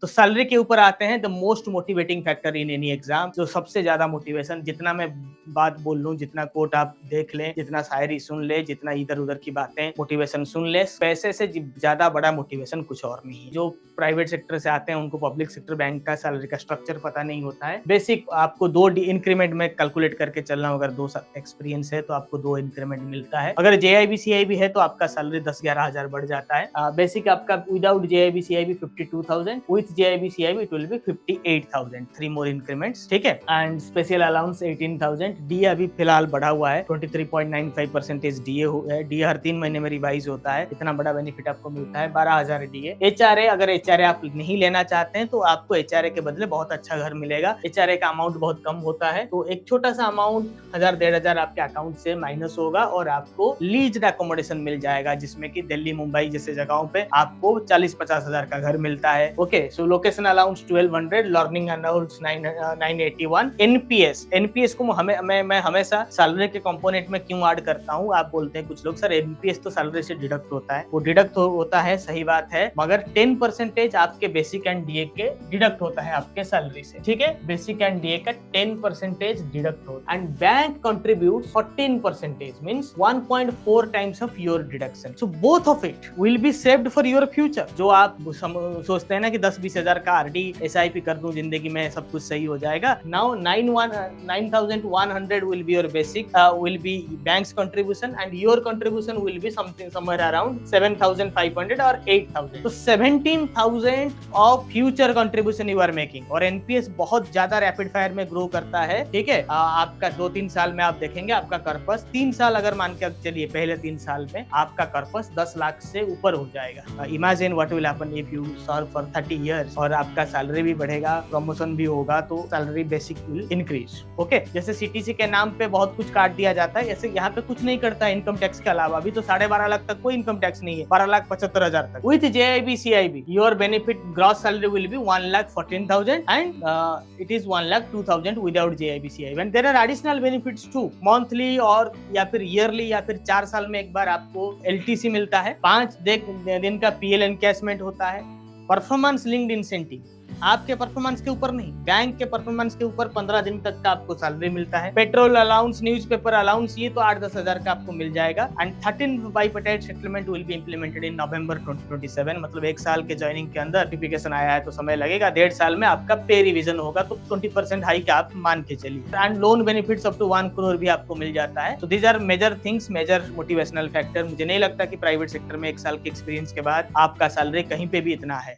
तो सैलरी के ऊपर आते हैं the most motivating factor in any exam, जो सबसे ज्यादा मोटिवेशन, जितना मैं बात बोल लूं, जितना कोट आप देख लें, जितना शायरी सुन ले, जितना इधर उधर की बातें मोटिवेशन सुन ले, पैसे से ज्यादा बड़ा मोटिवेशन कुछ और नहीं है। जो प्राइवेट सेक्टर से आते हैं उनको पब्लिक सेक्टर बैंक का सैलरी का स्ट्रक्चर पता नहीं होता है। बेसिक आपको 2 इंक्रीमेंट में कैलकुलेट करके चलना, अगर 2 एक्सपीरियंस है तो आपको 2 इंक्रीमेंट मिलता है। अगर JIB CIB है तो आपका सैलरी 10-11 हजार बढ़ जाता है। बेसिक आपका without JIB CIB 52,000, with JIB CIB it will be 58,000, 3 more increments, ठीक है। And special allowance 18,000। डीए अभी फिलहाल बढ़ा हुआ है, 23.95% डीए है। डीए हर 3 महीने में रिवाइज होता है, इतना बड़ा बेनिफिट आपको मिलता है। 12,000 डीए। HRA, अगर HRA आप नहीं लेना चाहते हैं तो आपको HRA के बदले बहुत अच्छा घर मिलेगा। HRA का अमाउंट बहुत कम होता है, तो एक छोटा सा अमाउंट 1,000-1,500 आपके अकाउंट से माइनस होगा और आपको लीज्ड अकोमोडेशन मिल जाएगा, जिसमें कि दिल्ली मुंबई जैसे जगहों पे आपको 40-50 हजार का घर मिलता है। ओके, सो location allowance 1200, learning allowance 981। NPS को मैं हमेशा सैलरी के कंपोनेंट में क्यों ऐड करता हूँ, आप बोलते हैं कुछ लोग सर एनपीएस तो सैलरी से डिडक्ट होता है। वो डिडक्ट होता है, सही बात है, मगर 10% आपके बेसिक एंड डीए के डिडक्ट होता है आपके सैलरी से, ठीक है। बेसिक एंड डीए का 10% डिडक्ट होता है and bank contribute 14%, means 1.4 times of your deduction. So both of it will be saved for your future. जो आप सोचते हैं ना कि 10-20 हजार का आरडी एसआईपी कर दूं, जिंदगी में सब कुछ सही हो जाएगा। Now 9,100 will be your basic, will be banks contribution and your contribution will be something somewhere around 7,500 और 8,000। तो 17,000 of future contribution you are making. और एनपीएस बहुत ज्यादा रैपिड फायर में ग्रो करता है, ठीक है। आपका 2-3 साल में आप देखेंगे आपका कर्पस 3 साल अगर मान के चलिए, पहले 3 साल में आपका कर्पस 10 लाख से ऊपर हो जाएगा। Imagine what will happen if you serve for 30 years. और आपका सैलरी भी बढ़ेगा, प्रमोशन भी होगा, तो salary basic will increase. Okay, जैसे सीटीसी के नाम पे बहुत कुछ काट दिया जाता है, ऐसे यहाँ पे कुछ नहीं करता है इनकम टैक्स के अलावा। अभी तो 12.5 लाख तक कोई इनकम टैक्स नहीं है, 12,75,000 तक। With JIB CIB your benefit gross salary will be 1,14,000 and it is 1,02,000 without JIB CIB। And there are additional benefits too, monthly और या फिर ईयरली या फिर 4 साल में एक बार आपको LTC मिलता है, 5 दिन का PL एनकैशमेंट होता है, परफॉर्मेंस लिंक्ड इंसेंटिव, आपके परफॉर्मेंस के ऊपर नहीं, बैंक के परफॉर्मेंस के ऊपर 15 दिन तक का आपको सैलरी मिलता है। पेट्रोल अलाउंस, न्यूज़पेपर अलाउंस, ये तो 8-10 हजार का आपको मिल जाएगा। And 13 bipartite settlement will be implemented in November 2027। मतलब 1 साल के ज्वाइनिंग के अंदर नोटिफिकेशन आया है तो समय लगेगा, 1.5 साल में आपका पे रिवीजन होगा, तो 20% हाइक आप मान के चलिए। And loan benefits up to 1 crore भी आपको मिल जाता है। तो these are major things, major motivational factor. मुझे नहीं लगता कि प्राइवेट सेक्टर में 1 साल के एक्सपीरियंस के बाद आपका सैलरी कहीं पे भी इतना है।